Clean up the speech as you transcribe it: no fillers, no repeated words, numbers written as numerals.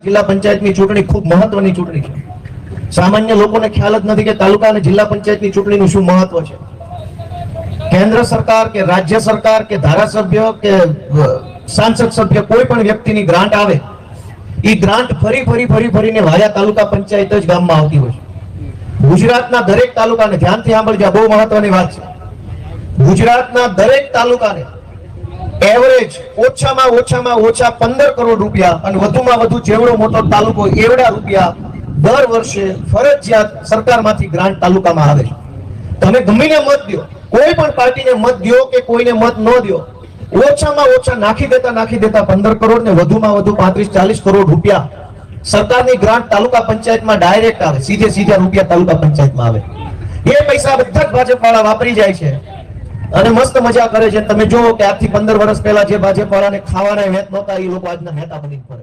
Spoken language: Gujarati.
જિલ્લા પંચાયતની ચૂંટણી ખૂબ મહત્વની ચૂંટણી છે. સામાન્ય લોકોને ખ્યાલ જ નથી કે તાલુકા અને જિલ્લા પંચાયતની ચૂંટણીનું શું મહત્વ છે. કેન્દ્ર સરકાર કે રાજ્ય સરકાર કે ધારાસભ્ય કે સાંસદ સભ્ય કોઈ પણ વ્યક્તિની ગ્રાન્ટ આવે, એ ગ્રાન્ટ ફરીને વાયા તાલુકા પંચાયત જ ગામમાં આવતી હોય છે. ગુજરાતના દરેક તાલુકાને, ધ્યાનથી સાંભળજો, બહુ મહત્વની વાત છે. ગુજરાતના દરેક તાલુકાને એવરેજ ઓછામાં ઓછા 15 કરોડ રૂપિયા અને વધુમાં વધુ જેવડો મોટો તાલુકો એવડા રૂપિયા દર વર્ષે ફરજિયાત સરકારમાંથી ગ્રાન્ટ તાલુકામાં આવે છે. તમે ગમીને મત દો, કોઈ પણ પાર્ટીને મત દો કે કોઈને મત ન દો, ઓછામાં ઓછા નાખી દેતા 15 કરોડ ને વધુમાં વધુ 35-40 કરોડ રૂપિયા સરકારની ગ્રાન્ટ તાલુકા પંચાયતમાં ડાયરેક્ટ આવે, સીધે રૂપિયા તાલુકા પંચાયતમાં આવે. એ પૈસા બધા જ ભાજપ વાળા વાપરી જાય છે અને મસ્ત મજા કરે છે. તમે જુઓ કે આજથી 15 વર્ષ પહેલા જે ભાજપ વાળાને ખાવાના વેત નહોતા, એ લોકો આજના નેતા બની ફરે.